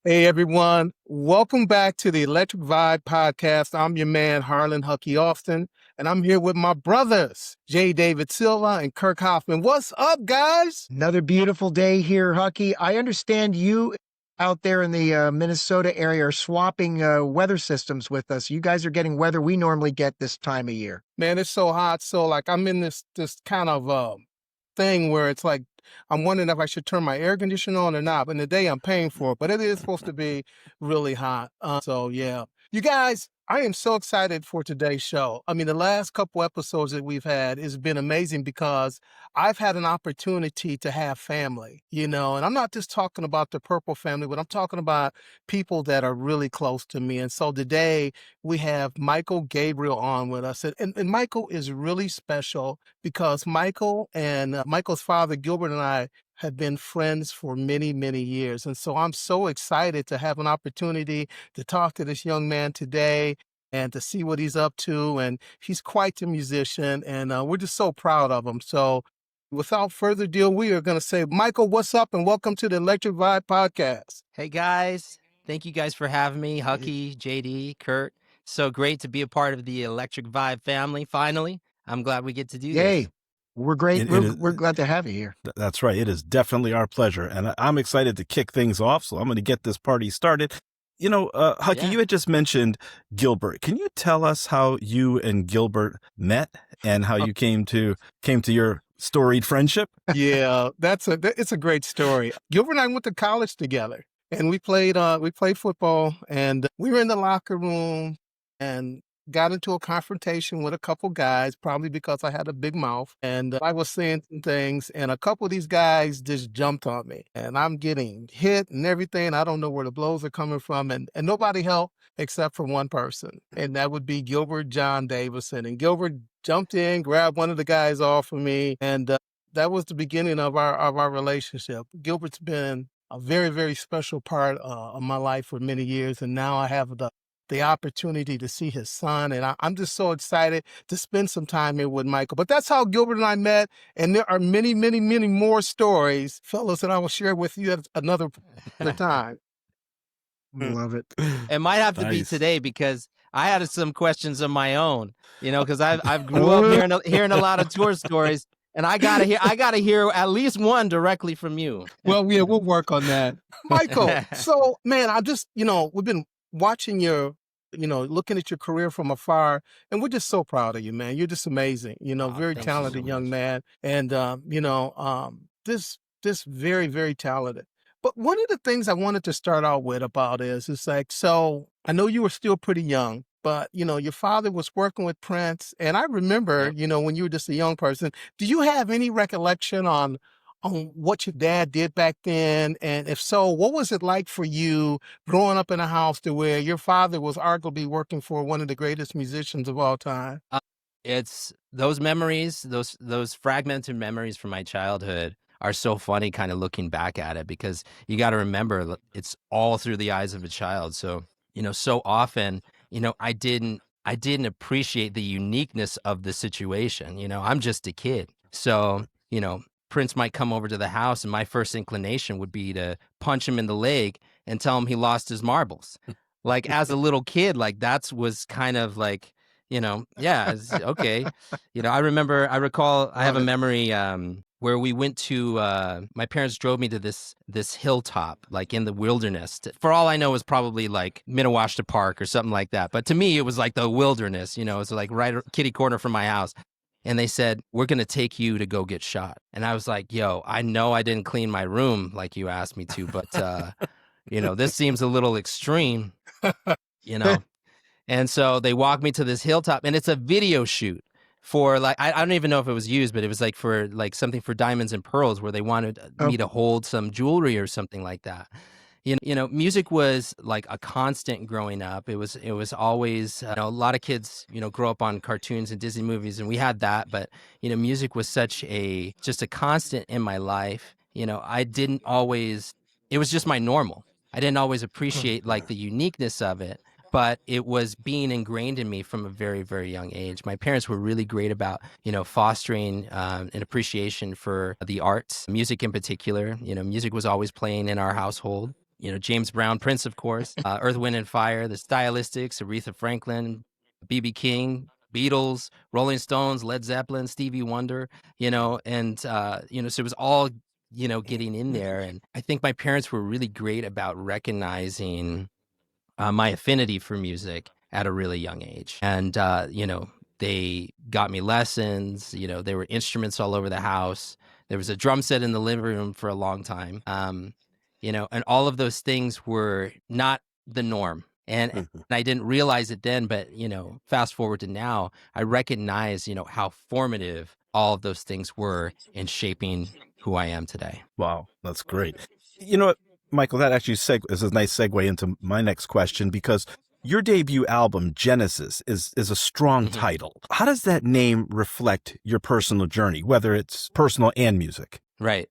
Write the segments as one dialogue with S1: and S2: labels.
S1: Hey everyone, welcome back to the Electric Vibe podcast. I'm your man Harlan Hucky Austin, and I'm here with my brothers, J. David Silva and Kirk Hoffman. What's up, guys?
S2: Another beautiful day here, Hucky. I understand you out there in the Minnesota area are swapping weather systems with us. You guys are getting weather we normally get this time of year.
S1: Man, it's so hot. So like I'm in this kind of thing where it's like I'm wondering if I should turn my air conditioner on or not. But in the day I'm paying for it, but it is supposed to be really hot. So yeah, you guys, I am so excited for today's show. I mean, the last couple episodes that we've had has been amazing because I've had an opportunity to have family, and I'm not just talking about the Purple family, but I'm talking about people that are really close to me. And so today we have Mychael Gabriel on with us. And Mychael is really special because Mychael and Michael's father, Gilbert, and I have been friends for many, many years. And so I'm so excited to have an opportunity to talk to this young man today and to see what he's up to. And he's quite the musician, and we're just so proud of him. So without further ado, we are going to say, Mychael, what's up? And welcome to the Electric Vibe podcast.
S3: Hey, guys. Thank you guys for having me. Hucky, JD, Kurt. So great to be a part of the Electric Vibe family, finally. I'm glad we get to do
S2: Yay.
S3: this.
S2: We're great. We're glad to have you here.
S4: That's right. It is definitely our pleasure. And I'm excited to kick things off. So I'm going to get this party started. Hucky,
S3: Yeah.
S4: you had just mentioned Gilbert. Can you tell us how you and Gilbert met and how you came to your storied friendship?
S1: Yeah, it's a great story. Gilbert and I went to college together, and we played football, and we were in the locker room and got into a confrontation with a couple guys, probably because I had a big mouth and I was saying some things, and a couple of these guys just jumped on me, and I'm getting hit and everything. I don't know where the blows are coming from, and nobody helped except for one person, and that would be Gilbert John Davison. And Gilbert jumped in, grabbed one of the guys off of me, and that was the beginning of our relationship. Gilbert's been a very, very special part of my life for many years, and now I have the opportunity to see his son, and I'm just so excited to spend some time here with Mychael. But that's how Gilbert and I met, and there are many, many, many more stories, fellas, that I will share with you at another time.
S2: Love it.
S3: It might have to be
S4: Nice.
S3: today because I had some questions of my own, because I've grew up hearing a lot of tour stories, and I gotta hear at least one directly from you.
S1: Well, yeah, we'll work on that. Mychael, so man, I just, we've been watching your, looking at your career from afar, and we're just so proud of you, man. You're just amazing, very
S3: Thank you
S1: talented
S3: so
S1: young
S3: much.
S1: man, and this very, very talented. But one of the things I wanted to start out with about is like, so I know you were still pretty young, but your father was working with Prince, and I remember,
S3: Yep.
S1: when you were just a young person. Do you have any recollection on what your dad did back then? And if so, what was it like for you growing up in a house to where your father was arguably working for one of the greatest musicians of all time?
S3: It's those memories, those fragmented memories from my childhood are so funny kind of looking back at it, because you got to remember it's all through the eyes of a child. So, so often, I didn't appreciate the uniqueness of the situation. I'm just a kid. So, Prince might come over to the house and my first inclination would be to punch him in the leg and tell him he lost his marbles. Like as a little kid, like was kind of like, yeah, okay. I recall, I have a memory where we went to, my parents drove me to this hilltop, like in the wilderness. For all I know, it was probably like Minnewaska Park or something like that. But to me, it was like the wilderness, it's like right kitty corner from my house. And they said, we're going to take you to go get shot. And I was like, yo, I know I didn't clean my room like you asked me to, but, this seems a little extreme, And so they walked me to this hilltop, and it's a video shoot for like, I don't even know if it was used, but it was like for like something for Diamonds and Pearls where they wanted me to hold some jewelry or something like that. Music was like a constant growing up. It was always, a lot of kids, grow up on cartoons and Disney movies, and we had that, but, music was just a constant in my life. I didn't always, it was just my normal. I didn't always appreciate like the uniqueness of it, but it was being ingrained in me from a very, very young age. My parents were really great about, fostering an appreciation for the arts, music in particular. Music was always playing in our household. James Brown, Prince, of course, Earth, Wind and Fire, the Stylistics, Aretha Franklin, B.B. King, Beatles, Rolling Stones, Led Zeppelin, Stevie Wonder, and so it was all, getting in there. And I think my parents were really great about recognizing my affinity for music at a really young age. And, they got me lessons, there were instruments all over the house. There was a drum set in the living room for a long time. And all of those things were not the norm. And I didn't realize it then, but, fast forward to now, I recognize, how formative all of those things were in shaping who I am today.
S4: Wow, that's great. You know what, Mychael, that actually is a nice segue into my next question, because your debut album, Genesis, is a strong title. How does that name reflect your personal journey, whether it's personal and music?
S3: Right.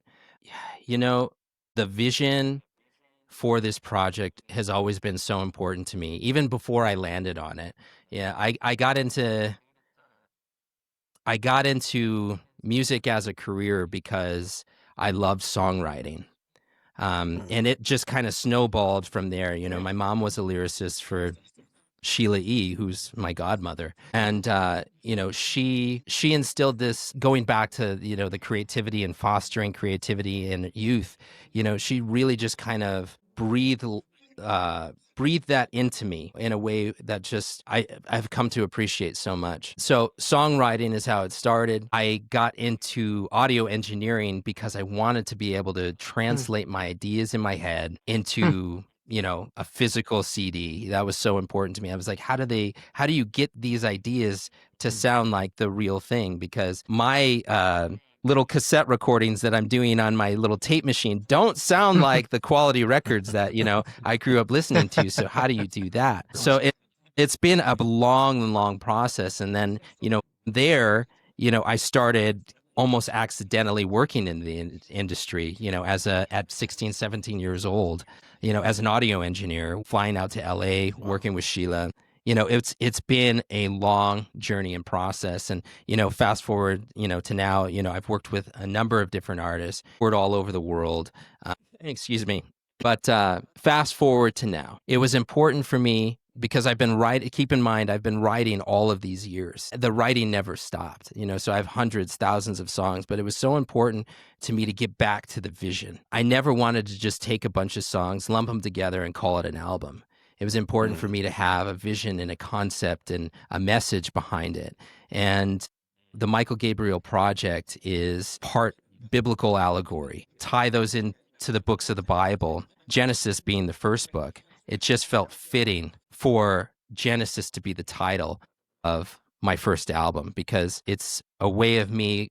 S3: The vision for this project has always been so important to me, even before I landed on it. Yeah, I got into music as a career because I loved songwriting. And it just kind of snowballed from there. My mom was a lyricist for Sheila E, who's my godmother. And, she instilled this, going back to, the creativity and fostering creativity in youth. She really just kind of breathed that into me in a way that just I've come to appreciate so much. So songwriting is how it started. I got into audio engineering because I wanted to be able to translate my ideas in my head into a physical CD. That was so important to me. I was like, how do you get these ideas to sound like the real thing? Because my little cassette recordings that I'm doing on my little tape machine don't sound like the quality records that, I grew up listening to. So how do you do that? So it's been a long, long process. And then, I started almost accidentally working in the industry, at 16, 17 years old, as an audio engineer, flying out to LA, working with Sheila. It's been a long journey and process. And, fast forward, to now, I've worked with a number of different artists, toured all over the world. Excuse me. But fast forward to now, it was important for me because keep in mind, I've been writing all of these years. The writing never stopped, so I have hundreds, thousands of songs, but it was so important to me to get back to the vision. I never wanted to just take a bunch of songs, lump them together and call it an album. It was important for me to have a vision and a concept and a message behind it. And the Mychael Gabriel project is part biblical allegory. Tie those into the books of the Bible, Genesis being the first book. It just felt fitting for Genesis to be the title of my first album because it's a way of me,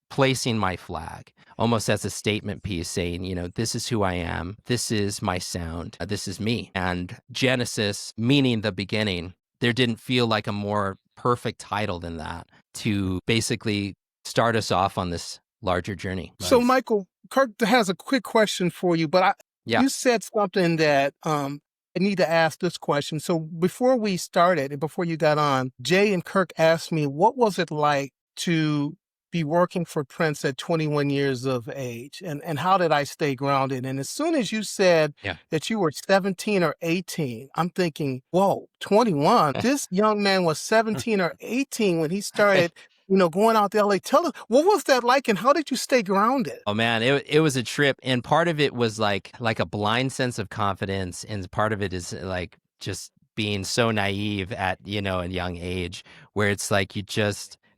S3: placing my flag almost as a statement piece saying, this is who I am. This is my sound. This is me. And Genesis, meaning the beginning, there didn't feel like a more perfect title than that to basically start us off on this larger journey.
S1: So, Mychael, Kirk has a quick question for you, but you said something that I need to ask this question. So before we started and before you got on, Jay and Kirk asked me, what was it like to be working for Prince at 21 years of age? And how did I stay grounded? And as soon as you said that you were 17 or 18, I'm thinking, whoa, 21? This young man was 17 or 18 when he started going out to LA. Tell us, what was that like and how did you stay grounded?
S3: Oh man, it was a trip. And part of it was like a blind sense of confidence. And part of it is like just being so naive at, a young age where it's like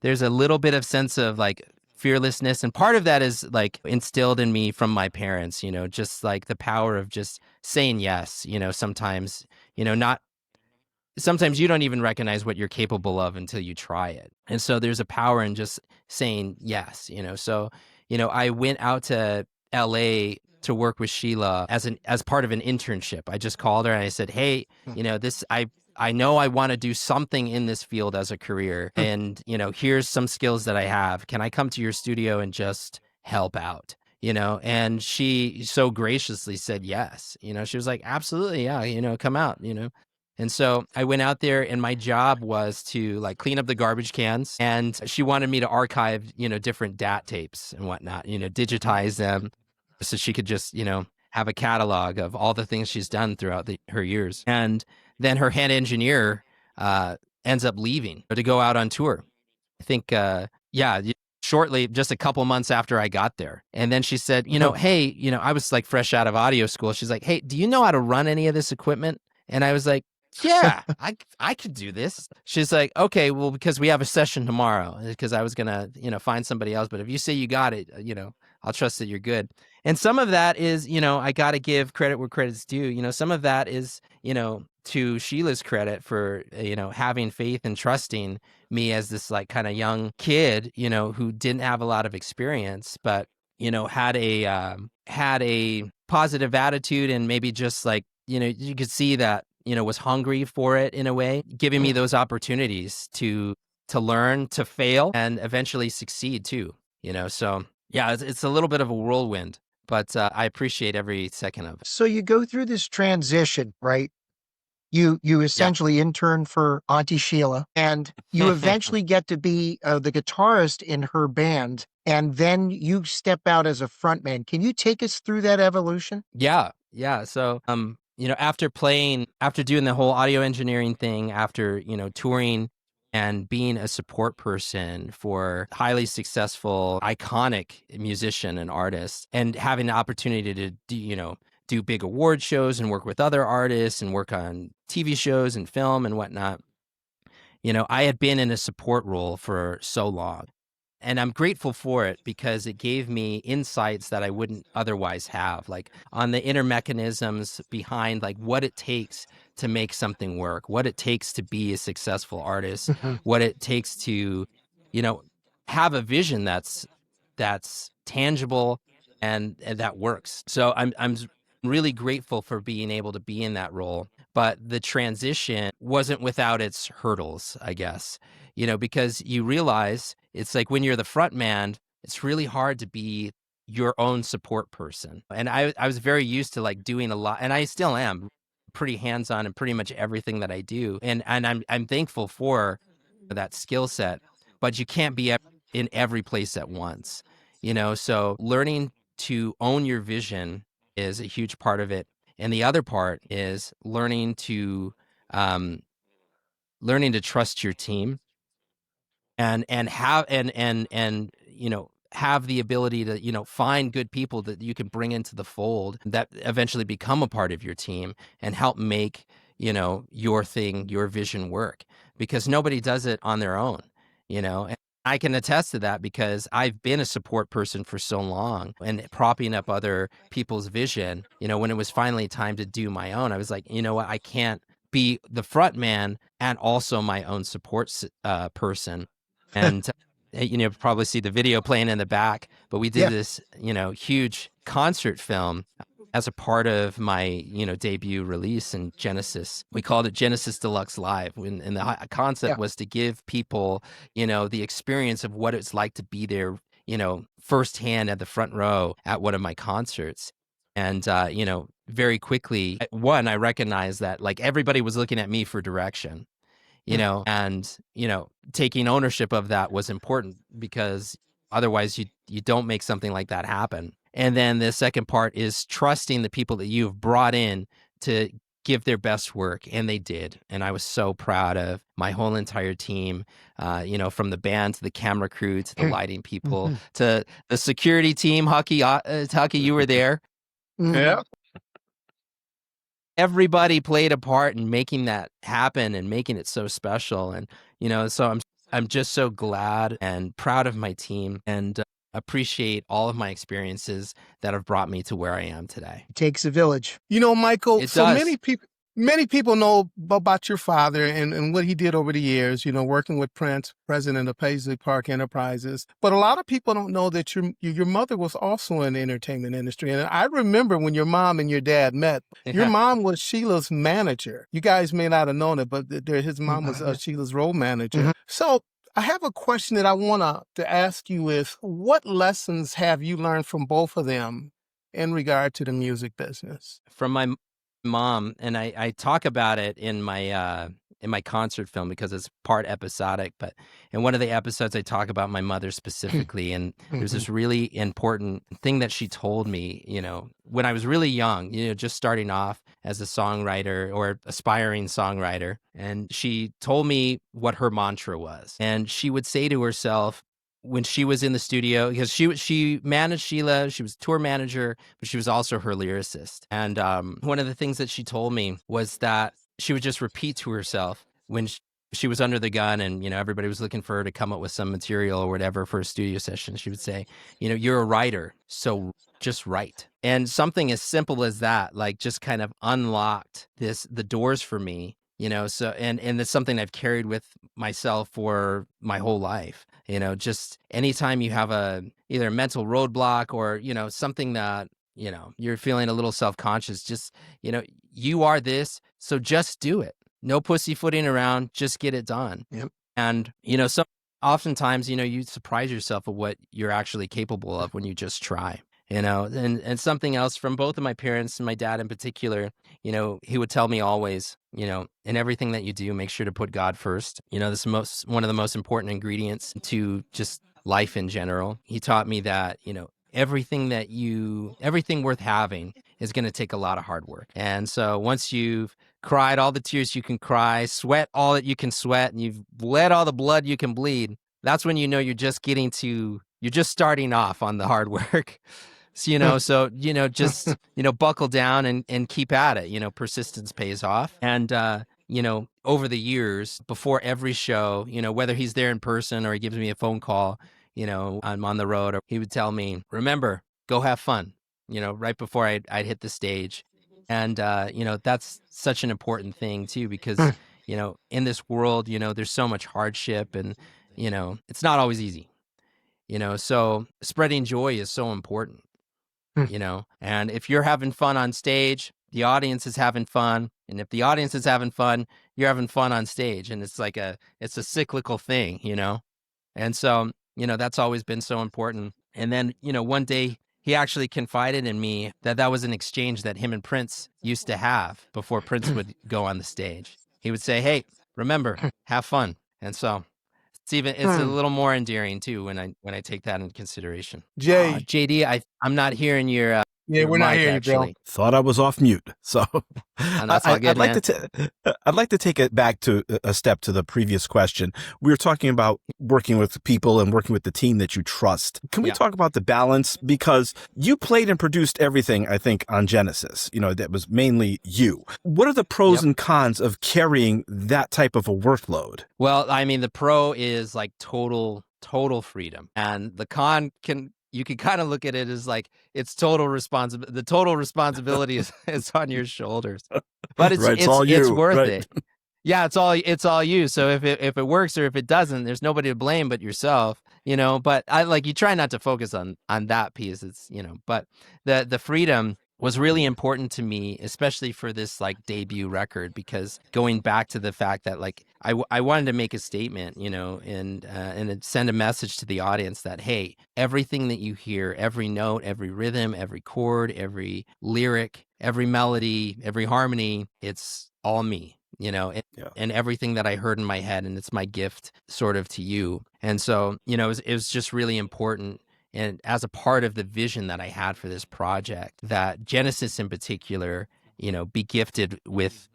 S3: there's a little bit of sense of like fearlessness. And part of that is like instilled in me from my parents, just like the power of just saying yes, sometimes, sometimes you don't even recognize what you're capable of until you try it. And so there's a power in just saying yes, So, I went out to LA to work with Sheila as part of an internship. I just called her and I said, hey, I know I want to do something in this field as a career. And, here's some skills that I have. Can I come to your studio and just help out? And she so graciously said yes. She was like, absolutely, yeah, come out, And so I went out there and my job was to like clean up the garbage cans. And she wanted me to archive, different DAT tapes and whatnot, digitize them so she could just, have a catalog of all the things she's done throughout her years. And then her head engineer ends up leaving to go out on tour. I think, shortly, just a couple months after I got there. And then she said, hey, I was like fresh out of audio school. She's like, hey, do you know how to run any of this equipment? And I was like, yeah, I could do this. She's like, okay, well, because we have a session tomorrow, because I was going to, find somebody else. But if you say you got it, I'll trust that you're good. And some of that is, I got to give credit where credit's due. Some of that is, to Sheila's credit for, having faith and trusting me as this like kind of young kid, who didn't have a lot of experience, but, had a positive attitude, and maybe just like, you could see that, was hungry for it in a way, giving me those opportunities to learn, to fail, and eventually succeed too, so yeah, it's a little bit of a whirlwind, but I appreciate every second of it.
S2: So you go through this transition, right? You essentially intern for Auntie Sheila, and you eventually get to be the guitarist in her band, and then you step out as a frontman. Can you take us through that evolution?
S3: Yeah. So, after doing the whole audio engineering thing, after, touring and being a support person for highly successful, iconic musician and artist, and having the opportunity to do big award shows and work with other artists and work on TV shows and film and whatnot, I had been in a support role for so long. And I'm grateful for it, because it gave me insights that I wouldn't otherwise have, like on the inner mechanisms behind like what it takes to make something work, what it takes to be a successful artist, what it takes to, have a vision that's tangible and that works. So I'm really grateful for being able to be in that role. But the transition wasn't without its hurdles, I guess, because you realize it's like when you're the front man, it's really hard to be your own support person. And I was very used to like doing a lot, and I still am pretty hands-on in pretty much everything that I do. And I'm thankful for that skill set, but you can't be in every place at once, so learning to own your vision is a huge part of it. And the other part is learning to trust your team, and have have the ability to find good people that you can bring into the fold that eventually become a part of your team and help make your thing, your vision work, because nobody does it on their own. And I can attest to that, because I've been a support person for so long and propping up other people's vision. When it was finally time to do my own, I was like, you know what, I can't be the front man and also my own support person. And probably see the video playing in the back, but we did this huge concert film as a part of my debut release in Genesis. We called it Genesis Deluxe Live, and the concept was to give people the experience of what it's like to be there firsthand at the front row at one of my concerts. And very quickly, I recognized that like everybody was looking at me for direction, and taking ownership of that was important, because otherwise you don't make something like that happen. And then the second part is trusting the people that you've brought in to give their best work, and they did. And I was so proud of my whole entire team, from the band to the camera crew to the lighting people to the security team. Hucky, you were there.
S1: Yeah.
S3: Everybody played a part in making that happen and making it so special. And, so I'm just so glad and proud of my team, and appreciate all of my experiences that have brought me to where I am today.
S2: It takes a village.
S1: Mychael,
S3: It
S1: so
S3: does.
S1: many people know about your father and what he did over the years, working with Prince, president of Paisley Park Enterprises. But a lot of people don't know that your mother was also in the entertainment industry. And I remember when your mom and your dad met, your mom was Sheila's manager. You guys may not have known it, but his mom was Sheila's role manager. So I have a question that I want to ask you is, what lessons have you learned from both of them in regard to the music business?
S3: From my mom, and I talk about it in my in my concert film because it's part episodic. But in one of the episodes, I talk about my mother specifically, and there's this really important thing that she told me, when I was really young, just starting off as a songwriter or aspiring songwriter. And she told me what her mantra was. And she would say to herself when she was in the studio, because she managed Sheila, she was tour manager, but she was also her lyricist. And one of the things that she told me was that she would just repeat to herself when she was under the gun and, everybody was looking for her to come up with some material or whatever for a studio session. She would say, you're a writer, so just write. And something as simple as that, like just kind of unlocked the doors for me, so, and it's something I've carried with myself for my whole life, just anytime you have either a mental roadblock or, something that, you're feeling a little self-conscious, just, you are this, so just do it. No pussyfooting around, just get it done.
S2: Yep.
S3: And, oftentimes, you surprise yourself of what you're actually capable of when you just try, and something else from both of my parents and my dad in particular, he would tell me always, in everything that you do, make sure to put God first. This is one of the most important ingredients to just life in general. He taught me that, everything worth having is going to take a lot of hard work. And so once you've cried all the tears you can cry, sweat all that you can sweat, and you've bled all the blood you can bleed, that's when you're just starting off on the hard work. So, just, buckle down and keep at it. Persistence pays off. And, over the years, before every show, whether he's there in person or he gives me a phone call, I'm on the road, or he would tell me, remember, go have fun, right before I'd hit the stage. And, that's such an important thing too, because, in this world, there's so much hardship and, it's not always easy, so spreading joy is so important, and if you're having fun on stage, the audience is having fun. And if the audience is having fun, you're having fun on stage. And it's it's a cyclical thing, and so, that's always been so important. And then, one day he actually confided in me that was an exchange that him and Prince used to have before Prince would go on the stage. He would say, hey, remember, have fun. And so it's a little more endearing too when I take that into consideration.
S1: Jay.
S3: JD, I'm not hearing your
S1: Yeah, we're not hearing you, Bill.
S3: actually.
S4: Thought I was off mute. So
S3: That's all good, man.
S4: I'd like to take it back to a step to the previous question. We were talking about working with people and working with the team that you trust. Can we talk about the balance? Because you played and produced everything, I think, on Genesis. That was mainly you. What are the pros and cons of carrying that type of a workload?
S3: Well, I mean, the pro is like total freedom, and the con you can kind of look at it as like it's total responsibility. The total responsibility is on your shoulders, but it's
S4: all you,
S3: it's worth
S4: right?
S3: it. Yeah, it's all you. So if it works or if it doesn't, there's nobody to blame but yourself. But you try not to focus on that piece. It's but the freedom was really important to me, especially for this debut record, because going back to the fact that I wanted to make a statement, and send a message to the audience that, hey, everything that you hear, every note, every rhythm, every chord, every lyric, every melody, every harmony, it's all me, and everything that I heard in my head, and it's my gift sort of to you. And so, it was just really important. And as a part of the vision that I had for this project, that Genesis in particular, be gifted with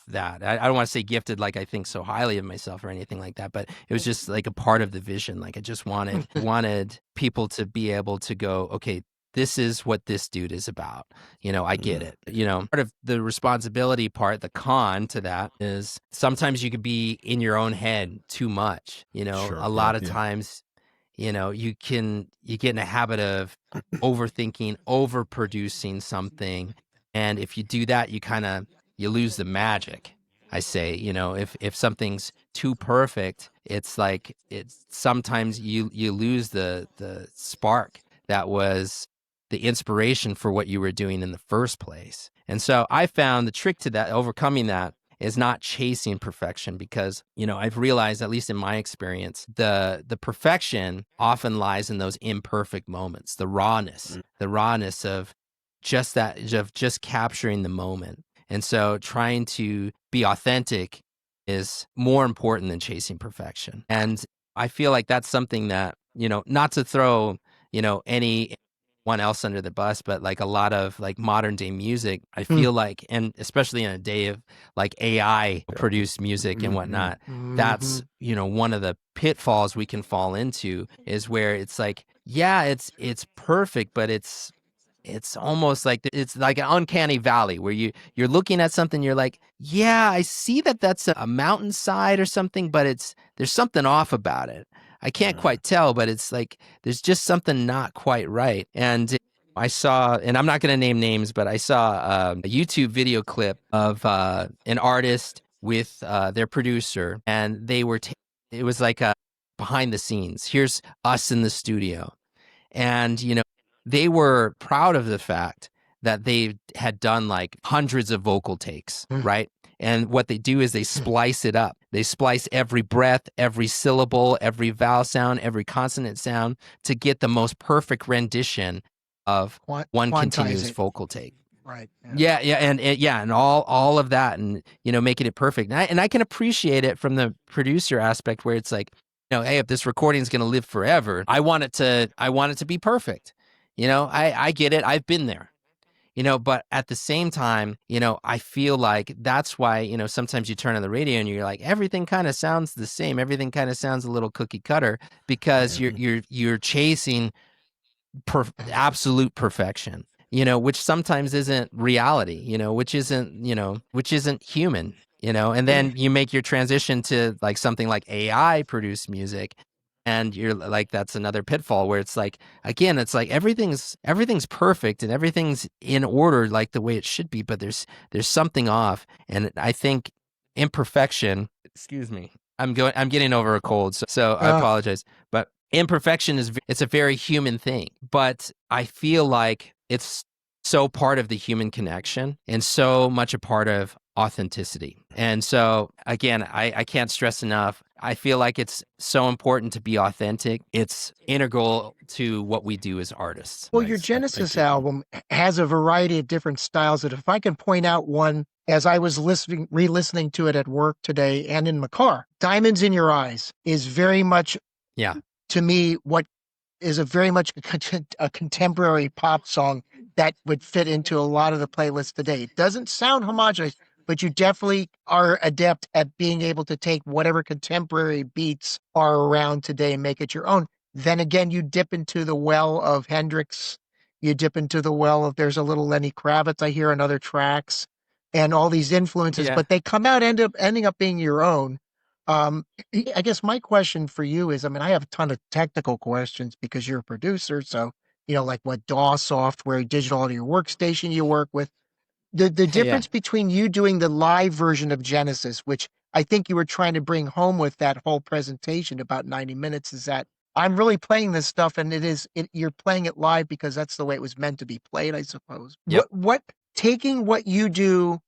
S3: that. I don't want to say gifted like I think so highly of myself or anything like that, but it was just like a part of the vision. Like I just wanted people to be able to go, okay, this is what this dude is about. I get it. Part of the responsibility part, the con to that is sometimes you could be in your own head too much.
S4: Sure,
S3: a lot of times, you get in a habit of overthinking, overproducing something. And if you do that, you lose the magic. I say, if something's too perfect, it's sometimes you lose the spark that was the inspiration for what you were doing in the first place. And so I found the trick to that, overcoming that, is not chasing perfection, because, I've realized, at least in my experience, the perfection often lies in those imperfect moments, the rawness of just that, of just capturing the moment. And so trying to be authentic is more important than chasing perfection. And I feel like that's something that, not to throw, anyone else under the bus, but like a lot of like modern day music, I feel like, and especially in a day of like AI produced music and whatnot, that's, one of the pitfalls we can fall into is where it's like, yeah, it's perfect, but it's almost like it's like an uncanny valley where you're looking at something, you're like, yeah, I see that that's a mountainside or something, but there's something off about it. I can't quite tell, but it's like there's just something not quite right. And I saw, and I'm not going to name names, but I saw a YouTube video clip of an artist with their producer, and they were it was like a behind the scenes. Here's us in the studio. And, they were proud of the fact that they had done like hundreds of vocal takes, right? And what they do is they splice it up. They splice every breath, every syllable, every vowel sound, every consonant sound to get the most perfect rendition of one continuous vocal take.
S2: Right.
S3: Yeah, and all of that, and making it perfect. And I can appreciate it from the producer aspect, where it's like, hey, if this recording is going to live forever, I want it to be perfect. I get it. I've been there. But at the same time, I feel like that's why, sometimes you turn on the radio and you're like, everything kind of sounds the same. Everything kind of sounds a little cookie cutter because you're chasing absolute perfection, which sometimes isn't reality, which isn't human, and then you make your transition to like something like AI produced music. And you're like, that's another pitfall where it's like, again, it's like everything's perfect and everything's in order like the way it should be, but there's something off. And I think imperfection, excuse me, I'm getting over a cold, so I apologize. But imperfection it's a very human thing, but I feel like it's so part of the human connection and so much a part of authenticity. And so again, I can't stress enough, I feel like it's so important to be authentic. It's integral to what we do as artists.
S2: Well, your Genesis album has a variety of different styles that if I can point out one, as I was re-listening to it at work today and in my car, Diamonds in Your Eyes is very much, to me, what is very much a contemporary pop song that would fit into a lot of the playlists today. It doesn't sound homogenous, but you definitely are adept at being able to take whatever contemporary beats are around today and make it your own. Then again, you dip into the well of Hendrix. You dip into the well of there's a little Lenny Kravitz I hear on other tracks and all these influences, but they come out, ending up being your own. I guess my question for you is, I have a ton of technical questions because you're a producer. So, like what DAW software, digital audio workstation you work with. The difference between you doing the live version of Genesis, which I think you were trying to bring home with that whole presentation about 90 minutes, is that I'm really playing this stuff and you're playing it live because that's the way it was meant to be played, I suppose.
S3: Yep.
S2: What taking what you do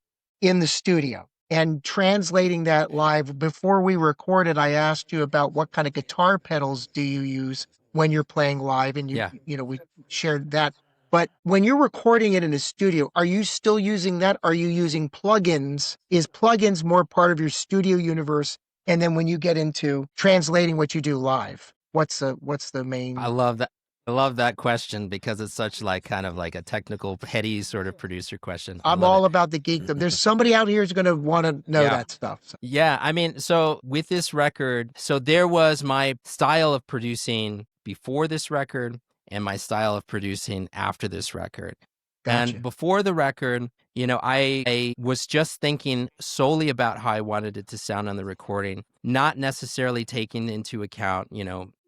S2: in the studio and translating that live, before we recorded, I asked you about what kind of guitar pedals do you use when you're playing live, and we shared that. But when you're recording it in a studio, are you still using that? Are you using plugins? Is plugins more part of your studio universe? And then when you get into translating what you do live, what's the main?
S3: I love that. I love that question because it's such like kind of like a technical, heady sort of producer question.
S2: I'm all about the geekdom. There's somebody out here who's going to want to know that stuff. So.
S3: Yeah, so with this record, so there was my style of producing before this record and my style of producing after this record.
S2: Gotcha.
S3: And before the record, I was just thinking solely about how I wanted it to sound on the recording, not necessarily taking into account,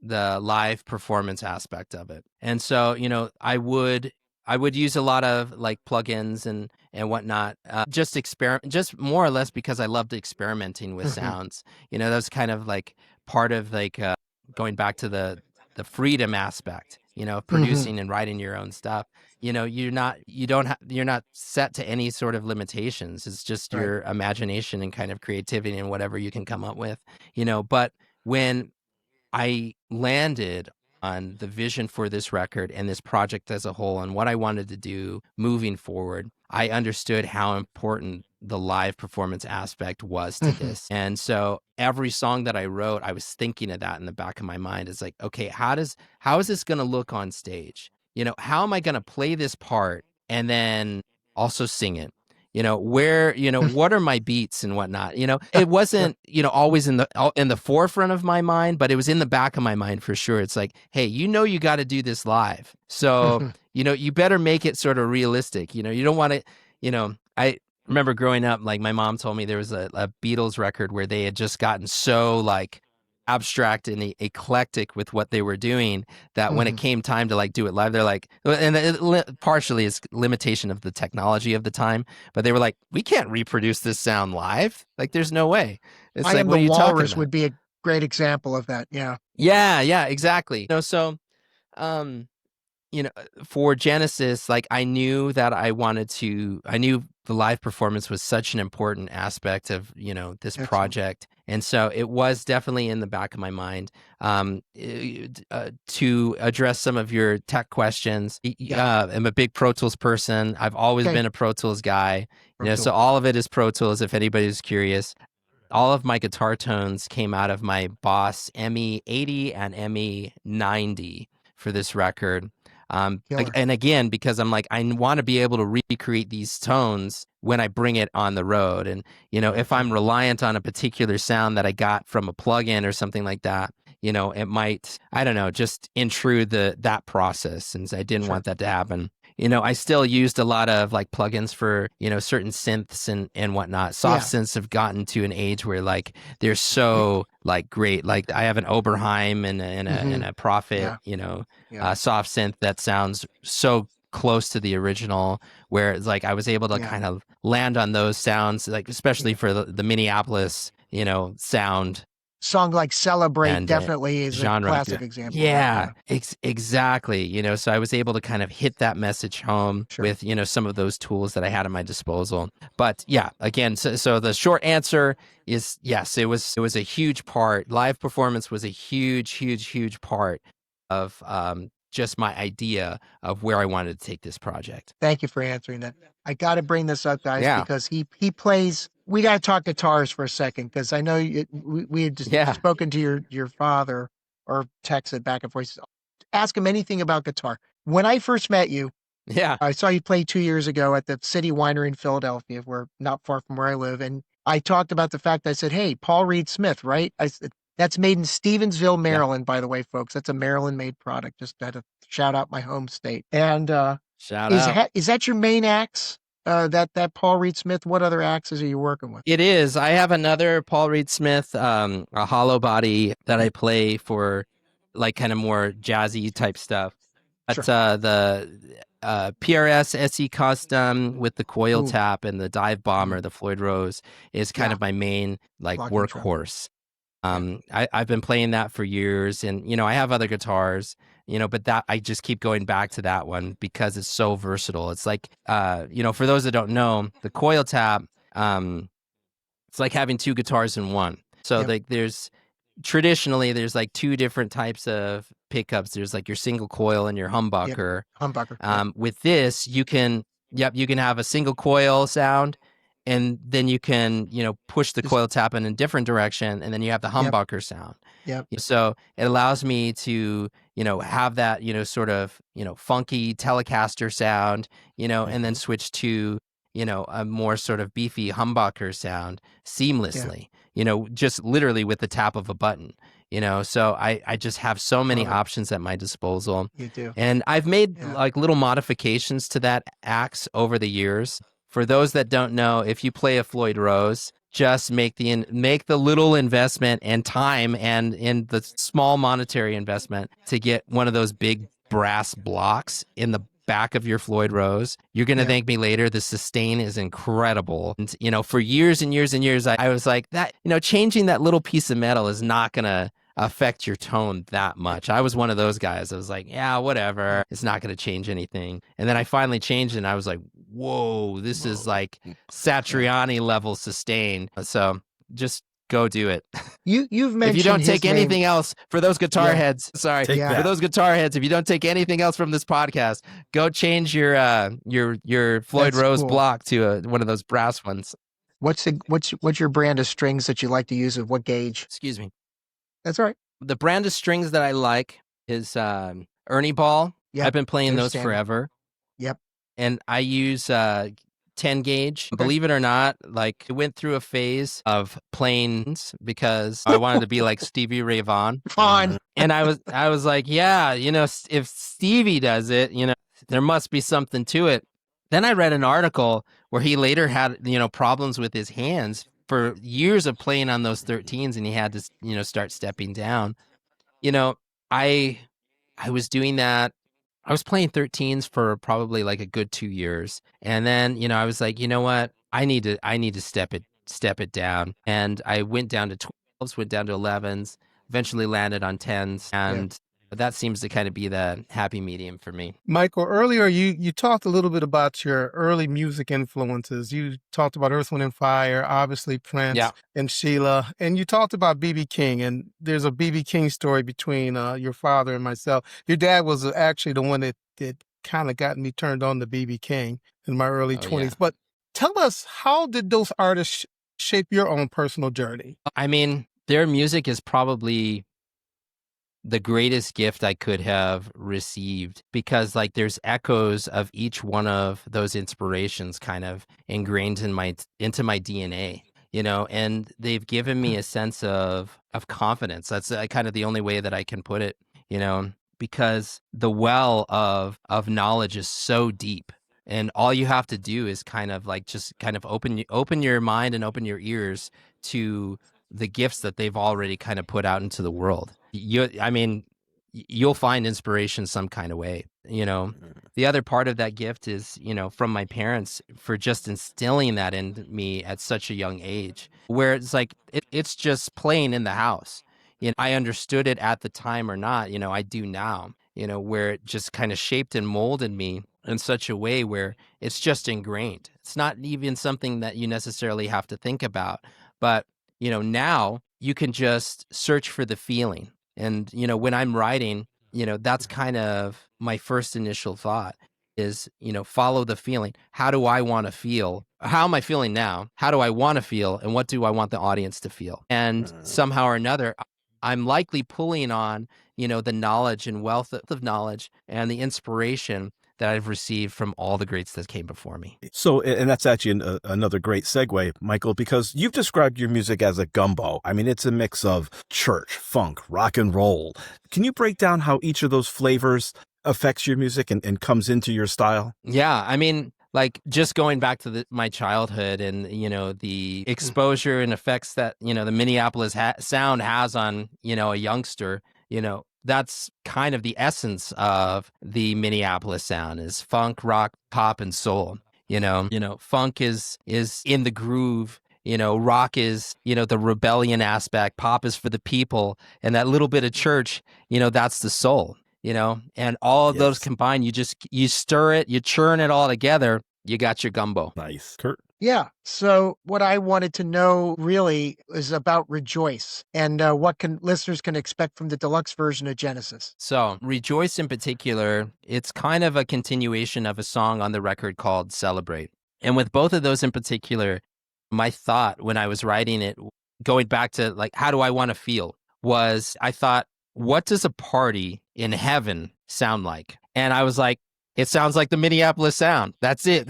S3: the live performance aspect of it. And so, I would use a lot of like plugins and whatnot, just more or less because I loved experimenting with sounds. That was kind of like part of like going back to the freedom aspect, producing and writing your own stuff. You're not set to any sort of limitations. It's just your imagination and kind of creativity and whatever you can come up with, but when I landed on the vision for this record and this project as a whole and what I wanted to do moving forward, I understood how important the live performance aspect was to this. And so every song that I wrote, I was thinking of that in the back of my mind. It's like, okay, how is this going to look on stage? How am I going to play this part and then also sing it? Where, what are my beats and whatnot? It wasn't, always in the forefront of my mind, but it was in the back of my mind for sure. It's like, hey, you got to do this live. So, you better make it sort of realistic. You don't want to, I remember growing up, like my mom told me there was a Beatles record where they had just gotten so like abstract and eclectic with what they were doing that when it came time to like do it live, they're like, and partially it's limitation of the technology of the time, but they were like, we can't reproduce this sound live. Like there's no way. It's
S2: I
S3: like,
S2: Am
S3: what are
S2: the
S3: you talking
S2: Walrus
S3: about?
S2: would be a great example of that. Yeah.
S3: Yeah, exactly. So, for Genesis, like I knew that I knew the live performance was such an important aspect of, this
S2: Excellent.
S3: project. And so it was definitely in the back of my mind. To address some of your tech questions, I'm a big Pro Tools person. I've always been a Pro Tools guy, so all of it is Pro Tools if anybody's curious. All of my guitar tones came out of my Boss ME80 and ME90 for this record. And again, because I'm like, I want to be able to recreate these tones when I bring it on the road. And, if I'm reliant on a particular sound that I got from a plugin or something like that, it might, I don't know, just intrude that process. And I didn't want that to happen. I still used a lot of like plugins for, certain synths and whatnot. Soft synths have gotten to an age where like they're so like great. Like I have an Oberheim and a Prophet, soft synth that sounds so close to the original, where it's like I was able to kind of land on those sounds, like especially for the Minneapolis, sound.
S2: Song like Celebrate
S3: And,
S2: definitely is
S3: genre.
S2: a classic example.
S3: Exactly. So I was able to kind of hit that message home with, some of those tools that I had at my disposal. But yeah, again, so the short answer is yes, it was a huge part. Live performance was a huge part of just my idea of where I wanted to take this project.
S2: Thank you for answering that. I got to bring this up, guys, because he plays. We got to talk guitars for a second, because I know we had just spoken to your father or texted back and forth. Ask him anything about guitar. When I first met you, I saw you play 2 years ago at the City Winery in Philadelphia, where not far from where I live, and I talked about the fact that I said, "Hey, Paul Reed Smith, right?" I said, "That's made in Stevensville, Maryland, by the way, folks. That's a Maryland-made product." Just had to shout out my home state. And
S3: shout out.
S2: Is that your main axe? That Paul Reed Smith. What other axes are you working with?
S3: It is. I have another Paul Reed Smith, a hollow body that I play for, like kind of more jazzy type stuff. But the PRS SE Custom with the coil tap and the dive bomber, the Floyd Rose, is kind of my main like workhorse. I've been playing that for years, and I have other guitars, but that I just keep going back to that one because it's so versatile. It's like, for those that don't know, the coil tap, it's like having two guitars in one. So like traditionally there's like two different types of pickups. There's like your single coil and your humbucker. With this, you can have a single coil sound, and then you can, push the coil tap in a different direction, and then you have the humbucker sound. So it allows me to, have that, sort of, funky Telecaster sound, and then switch to, a more sort of beefy humbucker sound seamlessly, just literally with the tap of a button. So I just have so many options at my disposal.
S2: You do.
S3: And I've made like little modifications to that axe over the years. For those that don't know, if you play a Floyd Rose, just make the little investment and time and in the small monetary investment to get one of those big brass blocks in the back of your Floyd Rose. You're going to thank me later. The sustain is incredible. And, for years and years and years, I was like that, changing that little piece of metal is not going to affect your tone that much. I was one of those guys. I was like, yeah, whatever. It's not going to change anything. And then I finally changed it, and I was like, whoa, this is like Satriani level sustain. So just go do it.
S2: You've
S3: If
S2: mentioned
S3: you don't
S2: his
S3: take
S2: name.
S3: anything else for those guitar
S2: Yeah.
S3: heads, sorry,
S4: Take
S2: Yeah.
S3: for those guitar heads, if you don't take anything else from this podcast, go change your Floyd
S2: That's
S3: Rose
S2: cool.
S3: block to one of those brass ones.
S2: What's your brand of strings that you like to use? Of what gauge?
S3: Excuse me.
S2: That's all right.
S3: The brand of strings that I like is Ernie Ball.
S2: Yep,
S3: I've been playing
S2: they're
S3: those
S2: standard.
S3: forever.
S2: Yep.
S3: And I use 10 gauge.
S2: Okay.
S3: Believe it or not, like I went through a phase of playing because I wanted to be like Stevie Ray Vaughan.
S2: Fine.
S3: And I was like, yeah, if Stevie does it, there must be something to it. Then I read an article where he later had, problems with his hands for years of playing on those 13s, and he had to, start stepping down. I was doing that. I was playing 13s for probably like a good 2 years. And then, I was like, you know what? I need to step it down. And I went down to 12s, went down to 11s, eventually landed on 10s. And that seems to kind of be the happy medium for me.
S1: Mychael, earlier you talked a little bit about your early music influences. You talked about Earth, Wind and Fire, obviously Prince and Sheila, and you talked about B.B. King. And there's a B.B. King story between your father and myself. Your dad was actually the one that kind of got me turned on to B.B. King in my early 20s.
S3: Yeah.
S1: But tell us, how did those artists shape your own personal journey?
S3: I mean, their music is probably the greatest gift I could have received, because like there's echoes of each one of those inspirations kind of ingrained into my DNA, and they've given me a sense of confidence. That's kind of the only way that I can put it, because the well of knowledge is so deep, and all you have to do is kind of like just kind of open your mind and open your ears to the gifts that they've already kind of put out into the world. You'll find inspiration some kind of way. The other part of that gift is, from my parents for just instilling that in me at such a young age, where it's like, it's just playing in the house. I understood it at the time or not, I do now, where it just kind of shaped and molded me in such a way where it's just ingrained. It's not even something that you necessarily have to think about, but now you can just search for the feeling. And, when I'm writing, that's kind of my first initial thought is, follow the feeling. How do I want to feel? How am I feeling now? How do I want to feel? And what do I want the audience to feel? And somehow or another, I'm likely pulling on, the knowledge and wealth of knowledge and the inspiration that I've received from all the greats that came before me.
S4: So, and that's actually another great segue, Mychael, because you've described your music as a gumbo. I mean, it's a mix of church, funk, rock and roll. Can you break down how each of those flavors affects your music and comes into your style?
S3: Yeah, I mean, like just going back to my childhood and, the exposure and effects that, the Minneapolis sound has on, a youngster, that's kind of the essence of the Minneapolis sound is funk, rock, pop, and soul. Funk is in the groove. Rock is, the rebellion aspect. Pop is for the people, and that little bit of church, that's the soul. And all of those combined, you stir it, you churn it all together. You got your gumbo.
S4: Nice. Kurt?
S2: Yeah. So what I wanted to know really is about Rejoice and what listeners can expect from the deluxe version of Genesis.
S3: So Rejoice in particular, it's kind of a continuation of a song on the record called Celebrate. And with both of those in particular, my thought when I was writing it, going back to like, how do I want to feel, was I thought, what does a party in heaven sound like? And I was like, it sounds like the Minneapolis sound. That's it.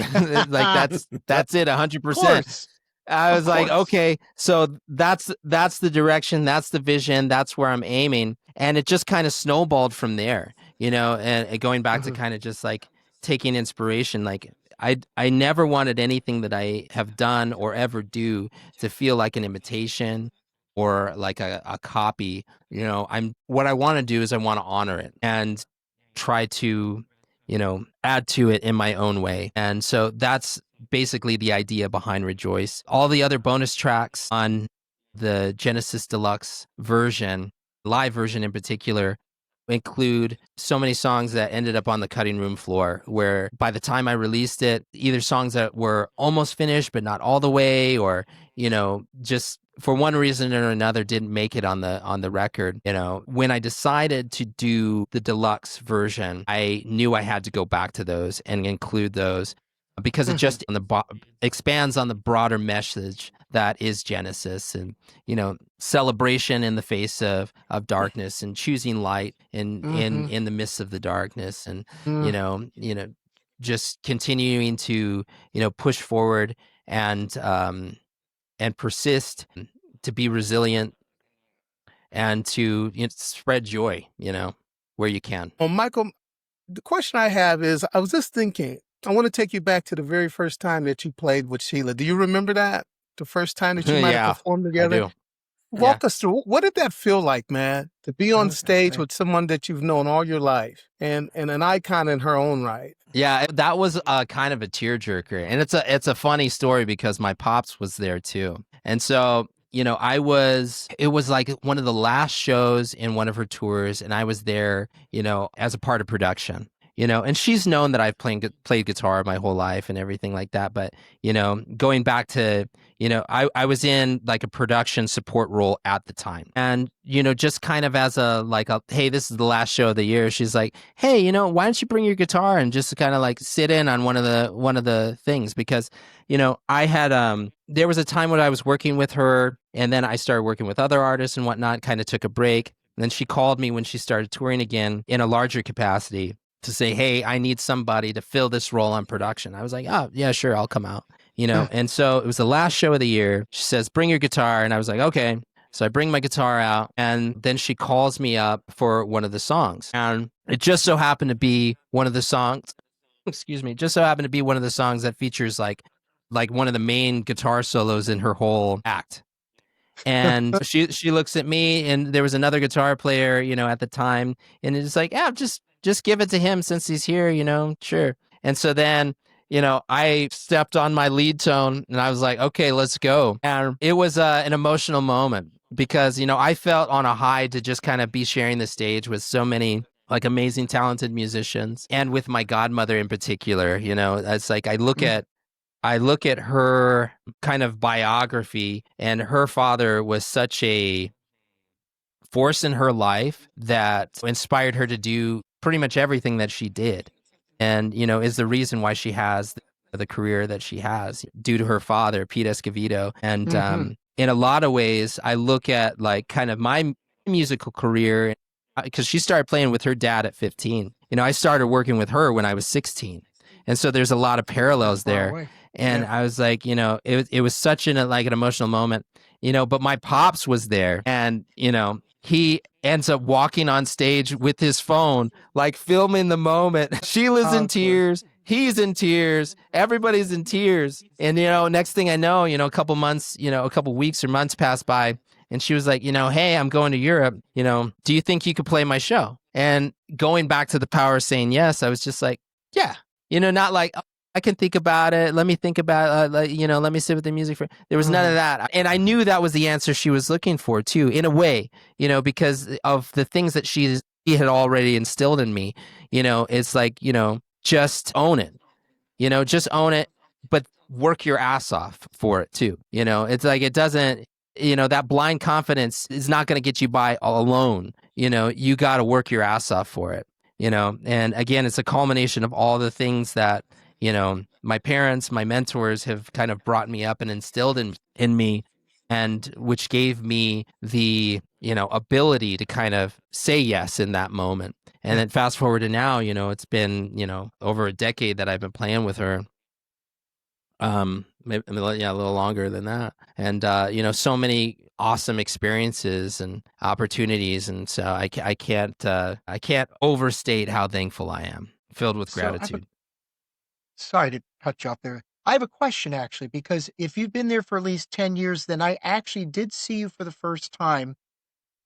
S3: Like that's it 100%. I was like, okay, so that's the direction, that's the vision, that's where I'm aiming. And it just kind of snowballed from there, and going back to kind of just like taking inspiration. Like I never wanted anything that I have done or ever do to feel like an imitation or like a copy. What I want to do is I want to honor it and try to add to it in my own way. And so that's basically the idea behind Rejoice. All the other bonus tracks on the Genesis Deluxe version, live version in particular, include so many songs that ended up on the cutting room floor, where by the time I released it, either songs that were almost finished but not all the way, or just for one reason or another didn't make it on the record. When I decided to do the deluxe version, I knew I had to go back to those and include those because it just expands on the broader message that is Genesis, and celebration in the face of darkness, and choosing light in the midst of the darkness, and just continuing to push forward and persist, to be resilient, and to spread joy, where you can.
S1: Well, Mychael, the question I have is, I was just thinking, I want to take you back to the very first time that you played with Sheila. Do you remember that? The first time that you might have performed together?
S3: I do.
S1: Walk us through. What did that feel like, man? To be on stage with someone that you've known all your life, and an icon in her own right.
S3: Yeah, that was kind of a tearjerker, and it's a funny story because my pops was there too, and so it was like one of the last shows in one of her tours, and I was there, as a part of production. And she's known that I've played guitar my whole life and everything like that. But, going back to, I was in like a production support role at the time. And, just kind of as hey, this is the last show of the year. She's like, hey, why don't you bring your guitar and just kind of like sit in on one of the things? Because, I had, there was a time when I was working with her, and then I started working with other artists and whatnot, kind of took a break. And then she called me when she started touring again in a larger capacity, to say, hey, I need somebody to fill this role on production. I was like, oh, yeah, sure, I'll come out. And so it was the last show of the year. She says, bring your guitar. And I was like, okay. So I bring my guitar out, and then she calls me up for one of the songs. And it just so happened to be one of the songs, that features like one of the main guitar solos in her whole act. And she looks at me, and there was another guitar player, at the time, and it's like, yeah, just give it to him since he's here, sure. And so then, I stepped on my lead tone, and I was like, okay, let's go. And it was an emotional moment because, I felt on a high to just kind of be sharing the stage with so many like amazing, talented musicians, and with my godmother in particular. It's like I look at her kind of biography, and her father was such a force in her life that inspired her to do pretty much everything that she did, and is the reason why she has the career that she has, due to her father, Pete Escovedo. And in a lot of ways, I look at like kind of my musical career, because she started playing with her dad at 15. I started working with her when I was 16, and so there's a lot of parallels there. And I was like, it was such an emotional moment, but my pops was there, and he ends up walking on stage with his phone, like filming the moment. Sheila's in tears. He's in tears. Everybody's in tears. And, next thing I know, a couple weeks or months pass by, and she was like, hey, I'm going to Europe. Do you think you could play my show? And going back to the power of saying yes, I was just like, yeah, not like, I can think about it. Let me think about let me sit with the music for. There was none of that. And I knew that was the answer she was looking for too, in a way, because of the things that she had already instilled in me. It's like, just own it, just own it, but work your ass off for it too. It's like, it doesn't, that blind confidence is not going to get you by all alone. You got to work your ass off for it, and again, it's a culmination of all the things that, my parents, my mentors have kind of brought me up and instilled in me, and which gave me the, ability to kind of say yes in that moment. And then fast forward to now, it's been, over a decade that I've been playing with her. Maybe, a little longer than that. And, so many awesome experiences and opportunities. And so I can't overstate how thankful I am, filled with gratitude.
S2: Sorry to cut you off there. I have a question, actually, because if you've been there for at least 10 years, then I actually did see you for the first time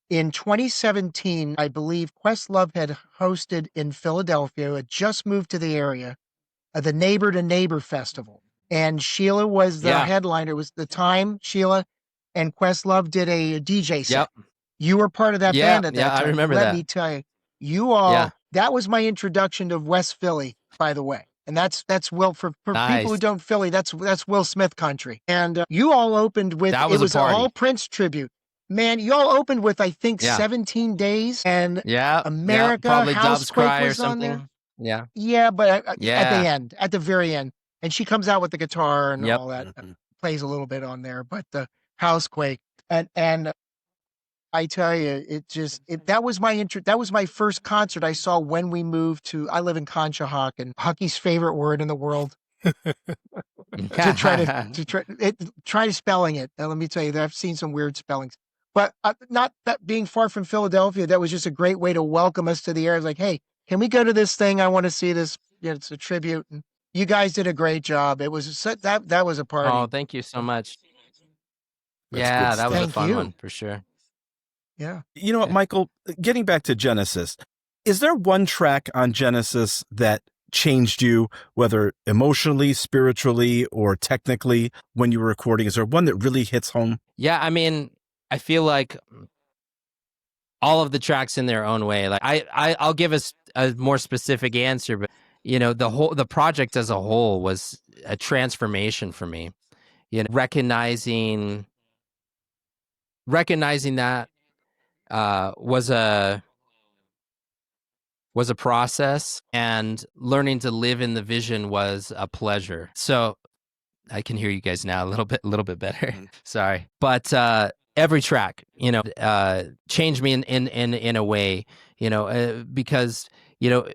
S2: in 2017. I believe Questlove had hosted in Philadelphia, had just moved to the area, the Neighbor to Neighbor Festival. And Sheila was the headliner. It was the time Sheila and Questlove did a DJ set.
S3: Yep.
S2: You were part of that band at that time.
S3: I remember
S2: Let
S3: that.
S2: me tell you, you all, that was my introduction to West Philly, by the way. And that's Will, for people who
S3: Nice.
S2: don't Philly, that's Will Smith country. And you all opened with,
S3: That was
S2: it
S3: a
S2: was
S3: party.
S2: all Prince tribute. Man, you all opened with, I think,
S3: Yeah.
S2: 17 Days, and
S3: Yeah.
S2: America,
S3: Probably Doves
S2: Housequake
S3: Cry or
S2: was on there.
S3: something. Yeah.
S2: Yeah, but at the
S3: Yeah.
S2: end, at the very end, and she comes out with the guitar and
S3: Yep.
S2: all that, plays a little bit on there, but the Housequake, and I tell you, that was my first concert I saw when we moved to, I live in Conshohocken, Hucky's favorite word in the world. Try spelling it. And let me tell you that I've seen some weird spellings, but not that being far from Philadelphia, that was just a great way to welcome us to the area. It's like, hey, can we go to this thing? I want to see this. It's a tribute. And you guys did a great job. It was that was a party.
S3: Oh, thank you so much.
S4: That's
S3: Yeah,
S4: good
S3: that was a
S4: stuff.
S3: fun one for sure.
S2: Yeah.
S4: You know what, Mychael, getting back to Genesis, is there one track on Genesis that changed you, whether emotionally, spiritually, or technically when you were recording? Is there one that really hits home?
S3: Yeah, I mean, I feel like all of the tracks in their own way. Like I'll give us a more specific answer, but you know, the project as a whole was a transformation for me. You know, recognizing that was a process, and learning to live in the vision was a pleasure. So I can hear you guys now a little bit better. Sorry, but every track, you know, changed me in a way, you know, because you know,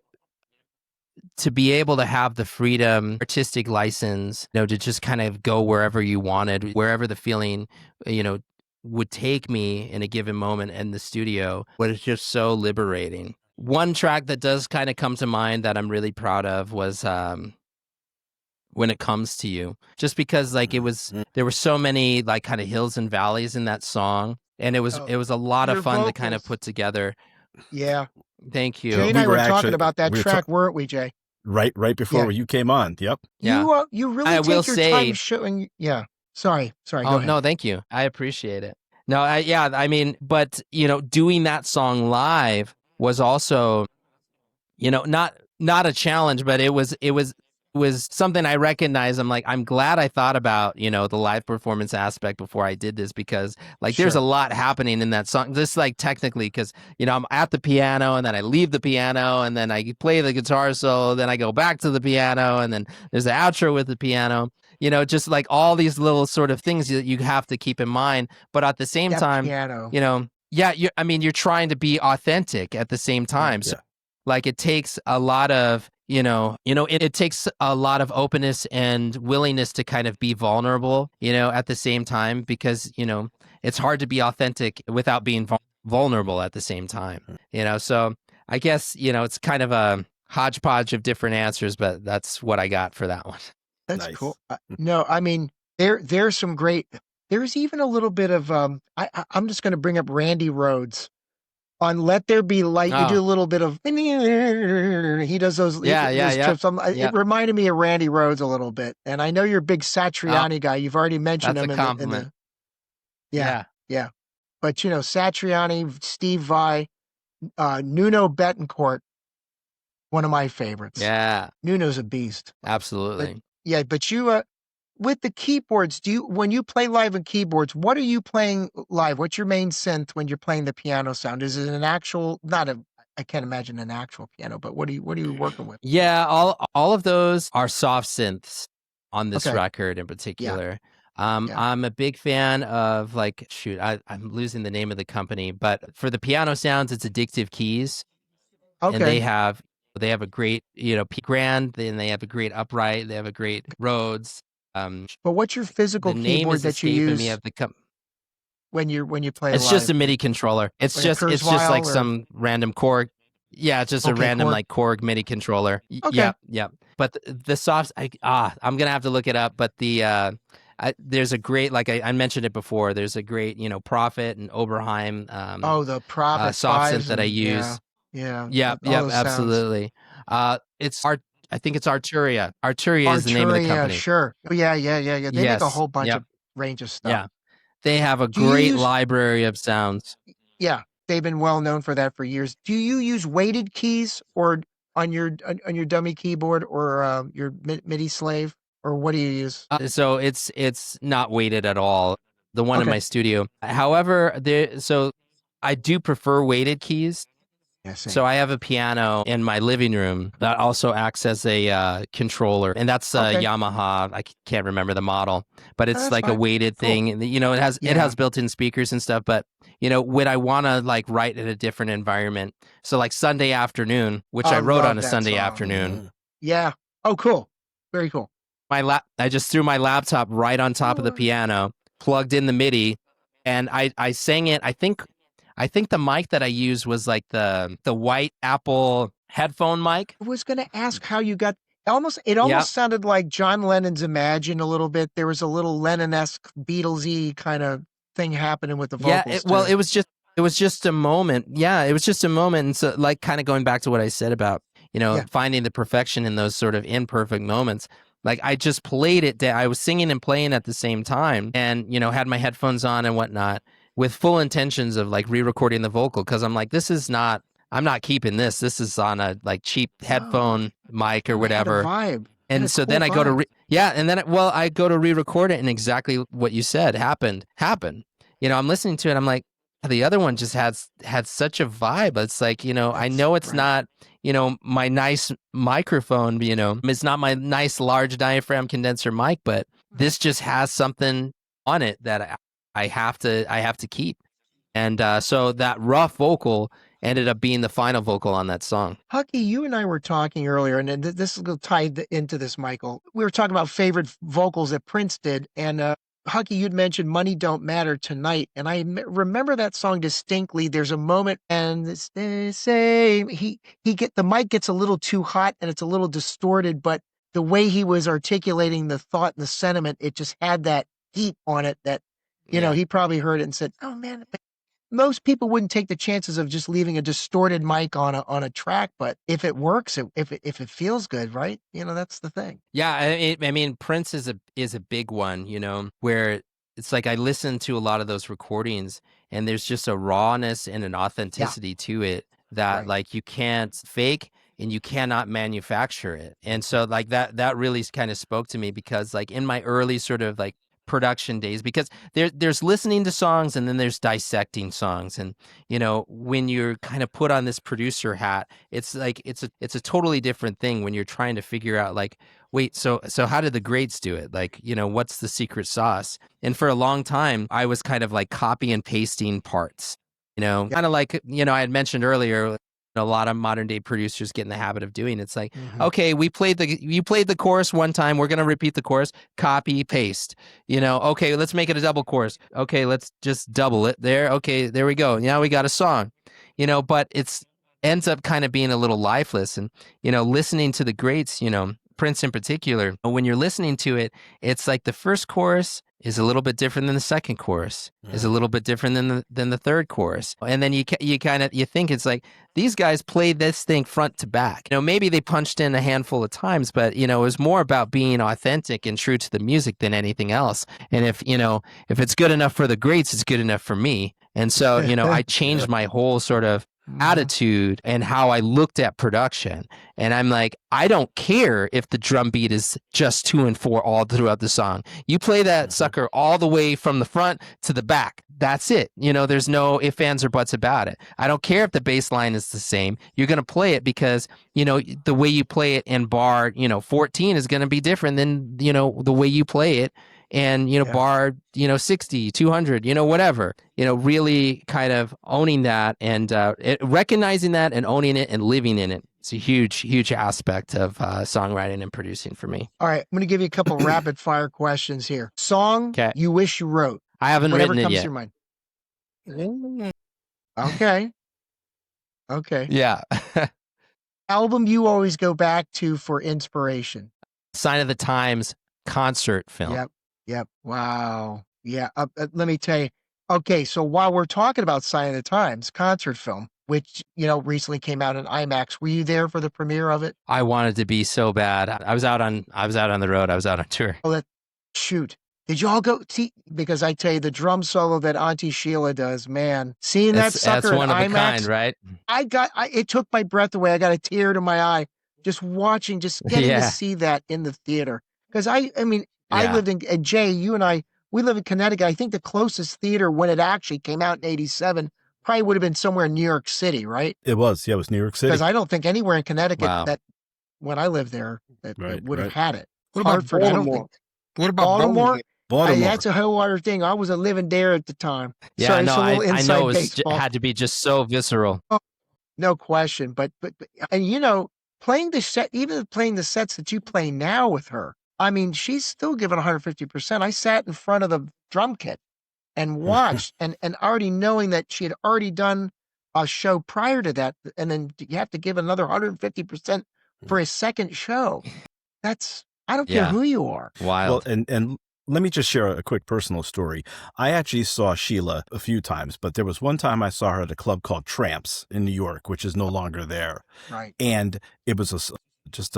S3: to be able to have the freedom, artistic license, you know, to just kind of go wherever you wanted, wherever the feeling, you know, would take me in a given moment in the studio, was just so liberating. One track that does kind of come to mind that I'm really proud of was When It Comes to You, just because like there were so many like kind of hills and valleys in that song, and it was a lot of fun to kind of put together.
S2: Yeah.
S3: Thank you.
S2: Jay and I were talking about that track, weren't we, Jay?
S4: Right before you came on. Yep.
S3: Yeah.
S2: You really take your time showing. Yeah. Sorry. Go ahead.
S3: No, thank you. I appreciate it. No, I mean, but you know, doing that song live was also, you know, not a challenge, but it was something I recognized. I'm like, I'm glad I thought about, you know, the live performance aspect before I did this, because like there's a lot happening in that song, just like technically, because you know, I'm at the piano and then I leave the piano and then I play the guitar solo, then I go back to the piano and then there's the outro with the piano, you know, just like all these little sort of things that you have to keep in mind, but at the same time, you know, you're trying to be authentic at the same time. So like it takes a lot of, it takes a lot of openness and willingness to kind of be vulnerable, you know, at the same time, because, you know, it's hard to be authentic without being vulnerable at the same time, you know? So I guess, you know, it's kind of a hodgepodge of different answers, but that's what I got for that one.
S2: That's cool. No, I mean, there's some great, there's even a little bit of, I'm just going to bring up Randy Rhoads. On Let There Be Light, you do a little bit of, he does those trips. It reminded me of Randy Rhoads a little bit. And I know you're a big Satriani guy. You've already mentioned him.
S3: That's a compliment.
S2: Yeah. But, you know, Satriani, Steve Vai, Nuno Betancourt, one of my favorites.
S3: Yeah.
S2: Nuno's a beast.
S3: Absolutely.
S2: But you, with the keyboards, when you play live on keyboards, what are you playing live? What's your main synth when you're playing the piano sound? Is it an actual, I can't imagine an actual piano, but what are you working with?
S3: Yeah, all of those are soft synths on this record in particular. I'm a big fan of like, I'm losing the name of the company, but for the piano sounds, it's Addictive Keys. Okay. And they have a great, you know, Grand, then they have a great Upright, they have a great Rhodes.
S2: But what's your physical keyboard that you use when you play?
S3: It's
S2: live?
S3: Just a MIDI controller. It's like just like some random Korg. Yeah, it's just a random Korg? Like Korg MIDI controller.
S2: Okay.
S3: Yeah. But the soft, I'm gonna have to look it up. But there's a great, like I mentioned it before. There's a great, you know, Prophet and Oberheim.
S2: The Prophet
S3: soft synth that I use.
S2: Yeah.
S3: Absolutely. I think it's Arturia. Arturia is the name of the company.
S2: Sure. Yeah. They make a whole bunch of range of stuff.
S3: Yeah. They have a great library of sounds.
S2: Yeah. They've been well known for that for years. Do you use weighted keys or on your dummy keyboard or your MIDI slave, or what do you use?
S3: So it's not weighted at all. The one in
S2: Okay.
S3: my studio. However, so I do prefer weighted keys.
S2: Yeah, same.
S3: So I have a piano in my living room that also acts as a controller, and that's
S2: Okay.
S3: Yamaha. I can't remember the model, but it's
S2: That's
S3: like a
S2: fine.
S3: weighted
S2: Cool.
S3: thing. And, you know, it has
S2: Yeah.
S3: built-in speakers and stuff. But you know, when I want to like write in a different environment, so like Sunday afternoon, which I wrote
S2: love
S3: on a
S2: that
S3: Sunday
S2: song.
S3: afternoon.
S2: Yeah. Oh, cool. Very cool.
S3: I just threw my laptop right on top of the piano, plugged in the MIDI, and I sang it. I think the mic that I used was like the white Apple headphone mic.
S2: I was going to ask how you got it almost sounded like John Lennon's Imagine a little bit. There was a little Lennon-esque Beatlesy kind of thing happening with the vocals.
S3: Well, it was just a moment. Yeah, it was just a moment. And so like kind of going back to what I said about, you know, finding the perfection in those sort of imperfect moments. Like I just played it. I was singing and playing at the same time, and you know, had my headphones on and whatnot, with full intentions of like re-recording the vocal, because I'm like, I'm not keeping this. This is on a like cheap headphone mic or whatever.
S2: Vibe.
S3: And so then I go to I go to re-record it, and exactly what you said happened. You know, I'm listening to it. I'm like, the other one just had such a vibe. It's like, you know, I know it's not, you know, my nice microphone, you know, it's not my nice large diaphragm condenser mic, but this just has something on it that I have to keep. And so that rough vocal ended up being the final vocal on that song.
S2: Hucky, you and I were talking earlier, and this will tie into this, Mychael. We were talking about favorite vocals that Prince did, and Hucky, you'd mentioned "Money Don't Matter Tonight," and I remember that song distinctly. There's a moment, and it's the same. The mic gets a little too hot, and it's a little distorted, but the way he was articulating the thought and the sentiment, it just had that heat on it that, you know, he probably heard it and said, "Oh man." Most people wouldn't take the chances of just leaving a distorted mic on a track, but if it works, if it feels good, right? You know, that's the thing.
S3: Yeah, I mean, Prince is a big one, you know, where it's like I listen to a lot of those recordings, and there's just a rawness and an authenticity to it that like you can't fake and you cannot manufacture it. And so like that really kind of spoke to me, because like in my early sort of like production days, because there's listening to songs and then there's dissecting songs, and you know, when you're kind of put on this producer hat, it's like it's a totally different thing when you're trying to figure out like, wait, so how did the greats do it? Like, you know, what's the secret sauce? And for a long time I was kind of like copy and pasting parts, you know, kind of like, you know, I had mentioned earlier, a lot of modern day producers get in the habit of doing. It's like, okay, you played the chorus one time, we're going to repeat the chorus, copy, paste, you know, okay, let's make it a double chorus. Okay, let's just double it there. Okay, there we go. Now we got a song, you know, but it's ends up kind of being a little lifeless. And, you know, listening to the greats, you know, Prince in particular, when you're listening to it, it's like the first chorus is a little bit different than the second chorus, is a little bit different than the third chorus. And then you think it's like, these guys played this thing front to back. You know, maybe they punched in a handful of times, but you know, it was more about being authentic and true to the music than anything else. And if it's good enough for the greats, it's good enough for me. And so, you know, I changed my whole sort of attitude and how I looked at production. And I'm like, I don't care if the drum beat is just 2 and 4 all throughout the song. You play that sucker all the way from the front to the back. That's it. You know, there's no ifs, ands, or buts about it. I don't care if the bass line is the same. You're going to play it because, you know, the way you play it in bar, you know, 14 is going to be different than, you know, the way you play it. And, you know, bar, you know, 60, 200, you know, whatever, you know, really kind of owning that and recognizing that and owning it and living in it. It's a huge, huge aspect of songwriting and producing for me.
S2: All right. I'm going to give you a couple rapid fire questions here. Song you wish you wrote.
S3: I haven't written it
S2: comes
S3: yet.
S2: to your mind. Okay. Okay.
S3: Yeah.
S2: Album you always go back to for inspiration.
S3: Sign of the Times concert film.
S2: Yep. Wow. Yeah. Let me tell you. Okay. So while we're talking about Sign of the Times concert film, which, you know, recently came out in IMAX, were you there for the premiere of it?
S3: I wanted to be so bad. I was out on the road. I was out on tour.
S2: Oh, shoot. Did you all go see? Because I tell you, the drum solo that Auntie Sheila does, man, seeing that
S3: That's
S2: sucker in
S3: one of a kind,
S2: IMAX,
S3: right?
S2: it took my breath away. I got a tear to my eye just watching, just getting to
S3: Yeah,
S2: see that in the theater. Because I mean, I
S3: yeah.
S2: lived in, Jay, you and I, we live in Connecticut. I think the closest theater when it actually came out in 87 probably would have been somewhere in New York City, right?
S4: It was. Yeah, it was New York
S2: Because
S4: City.
S2: I don't think anywhere in Connecticut
S3: Wow.
S2: that when I lived there that
S4: Right,
S2: would have
S4: right.
S2: had it.
S1: What about
S2: Hartford, I don't
S1: Baltimore?
S2: think.
S1: What about
S2: Baltimore?
S4: Baltimore.
S2: That's a whole other thing. I wasn't living there at the time.
S3: Yeah,
S2: Sorry,
S3: no,
S2: it's a little
S3: I know
S2: inside
S3: it was
S2: baseball.
S3: had to be just so visceral.
S2: Oh, no question. But and you know, playing the set, even playing the sets that you play now with her, I mean, she's still giving 150%. I sat in front of the drum kit and watched, and already knowing that she had already done a show prior to that, and then you have to give another 150% for a second show. That's I don't care
S3: Yeah,
S2: who you are.
S4: Well,
S3: wild.
S4: and let me just share a quick personal story. I actually saw Sheila a few times, but there was one time I saw her at a club called Tramps in New York, which is no longer there.
S2: Right.
S4: And it was just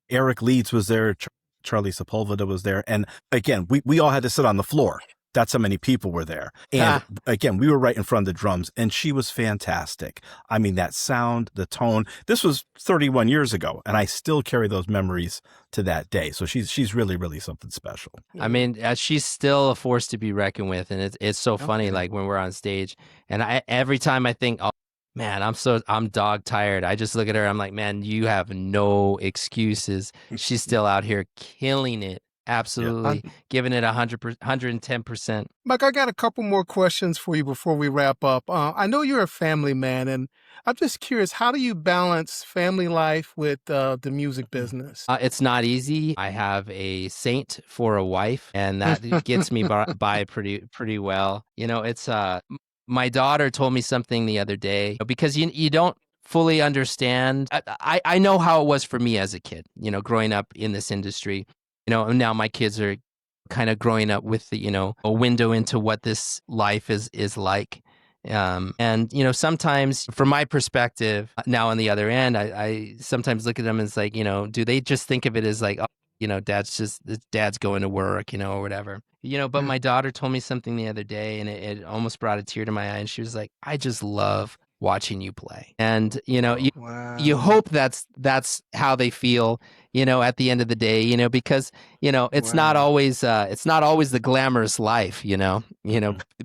S4: Eric Leeds was there, Charlie Sepulveda was there, and again, we all had to sit on the floor. That's how many people were there. And again, we were right in front of the drums, and she was fantastic. I mean, that sound, the tone. This was 31 years ago, and I still carry those memories to that day. So she's really, really something special.
S3: I mean, she's still a force to be reckoned with, and it's so funny.
S2: Okay.
S3: Like when we're on stage, and every time I think, oh man, I'm dog tired. I just look at her. I'm like, man, you have no excuses. She's still out here killing it. Absolutely, giving it 110%.
S1: Mike, I got a couple more questions for you before we wrap up. I know you're a family man, and I'm just curious, how do you balance family life with the music business?
S3: It's not easy. I have a saint for a wife, and that gets me by pretty well. You know, it's my daughter told me something the other day, because you don't fully understand. I know how it was for me as a kid, you know, growing up in this industry. You know, and now my kids are kind of growing up with the, you know, a window into what this life is like. And, you know, sometimes from my perspective now on the other end, I sometimes look at them and it's like, you know, do they just think of it as like, oh, you know, dad's going to work, you know, or whatever, you know, but my daughter told me something the other day, and it almost brought a tear to my eye. And she was like, I just love watching you play. And, you know, you hope that's how they feel, you know, at the end of the day, you know, because, you know, it's not always the glamorous life, you know,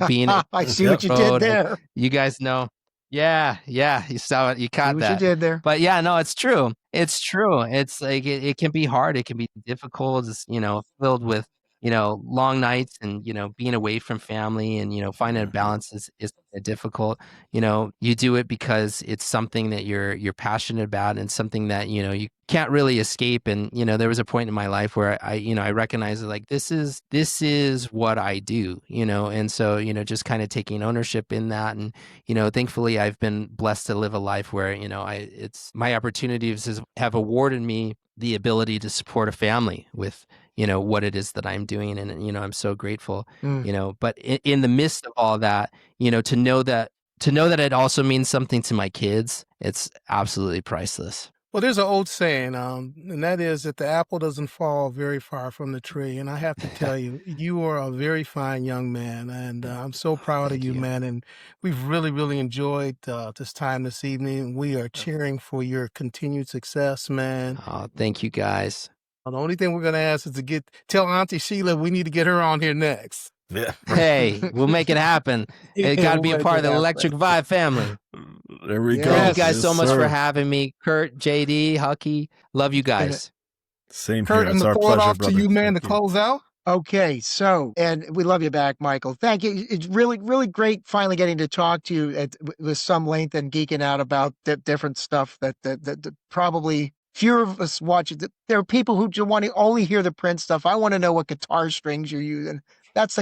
S3: being
S2: I see what you did there.
S3: You guys know. Yeah. You saw it. You caught
S2: what
S3: that.
S2: you did there.
S3: But yeah, no, it's true. It's true. It's like, it can be hard. It can be difficult. It's, you know, filled with, you know, long nights and, you know, being away from family, and, you know, finding a balance is difficult. You know, you do it because it's something that you're passionate about, and something that, you know, you can't really escape. And, you know, there was a point in my life where I recognized that, like, this is what I do, you know. And so, you know, just kind of taking ownership in that. And, you know, thankfully I've been blessed to live a life where, you know, it's my opportunities have awarded me the ability to support a family with, you know, what it is that I'm doing. And, you know, I'm so grateful, you know, but in the midst of all that, you know, to know that it also means something to my kids, it's absolutely priceless.
S1: Well, there's an old saying, and that is that the apple doesn't fall very far from the tree. And I have to tell you, you are a very fine young man, and I'm so proud of you, man. And we've really, really enjoyed this time this evening. We are cheering for your continued success, man.
S3: Oh, thank you guys.
S1: The only thing we're going to ask is to tell Auntie Sheila we need to get her on here next.
S4: Yeah.
S3: Hey, we'll make it happen. It got to be a part of the Electric Vibe family.
S4: There we go.
S3: Thank you guys
S4: Yes,
S3: so much
S4: sir.
S3: for having me. Kurt, JD, Hucky, love you guys.
S4: Same
S1: Kurt,
S4: here.
S1: I'm
S4: It's
S1: going
S4: our
S1: to throw it
S4: pleasure,
S1: off
S4: brother.
S1: to you, man,
S4: Thank
S1: to
S4: you.
S1: close out.
S2: Okay, so, and we love you back, Michael. Thank you. It's really, really great finally getting to talk to you with some length and geeking out about different stuff that probably fewer of us watch it. There are people who just want to only hear the Prince stuff. I want to know what guitar strings you're using. That's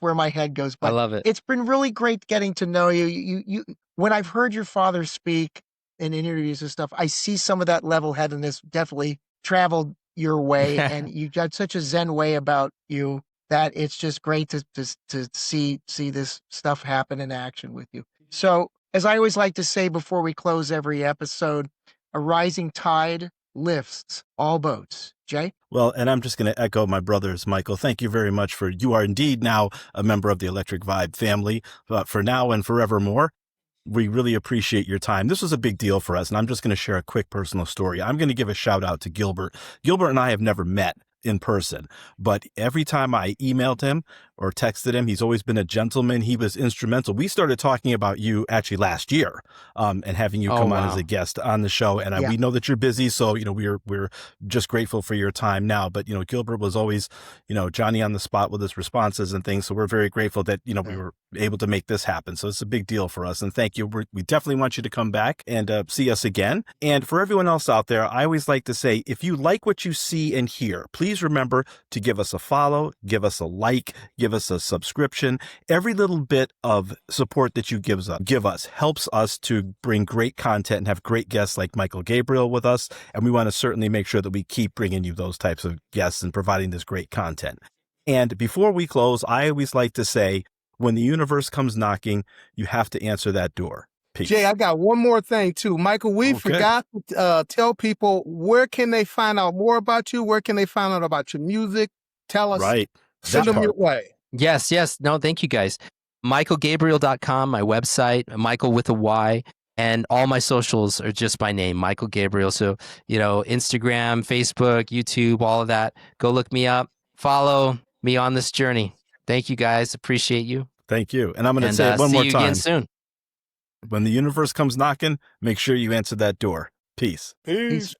S2: where my head goes. But
S3: I love it.
S2: It's been really great getting to know you. You when I've heard your father speak in interviews and stuff, I see some of that level-headedness definitely traveled your way, and you got such a zen way about you that it's just great to see this stuff happen in action with you. So, as I always like to say before we close every episode, a rising tide lifts all boats. Jay?
S4: Well, and I'm just going to echo my brothers, Mychael. Thank you very much you are indeed now a member of the Electric Vibe family, for now and forevermore. We really appreciate your time. This was a big deal for us, and I'm just going to share a quick personal story. I'm going to give a shout out to Gilbert. Gilbert and I have never met in person, but every time I emailed him or texted him, he's always been a gentleman. He was instrumental. We started talking about you actually last year, and having you come on as a guest on the show. And we know that you're busy, so we're just grateful for your time now. But Gilbert was always Johnny on the spot with his responses and things. So we're very grateful that we were able to make this happen. So it's a big deal for us. And thank you. We definitely want you to come back and see us again. And for everyone else out there, I always like to say, if you like what you see and hear, please remember to give us a follow, give us a like, give us a subscription. Every little bit of support that you give us helps us to bring great content and have great guests like Mychael Gabriel with us. And we want to certainly make sure that we keep bringing you those types of guests and providing this great content. And before we close, I always like to say, when the universe comes knocking, you have to answer that door. Peace.
S1: Jay, I got one more thing too. Mychael, we forgot to tell people, where can they find out more about you? Where can they find out about your music? Tell us.
S4: Right.
S1: Send them your way.
S3: Yes. No, thank you guys. MychaelGabriel.com, my website, Mychael with a Y, and all my socials are just my name, Mychael Gabriel. So, Instagram, Facebook, YouTube, all of that. Go look me up. Follow me on this journey. Thank you guys. Appreciate you.
S4: Thank you. And I'm going to say it one more time.
S3: See you again soon.
S4: When the universe comes knocking, make sure you answer that door. Peace.
S1: Peace.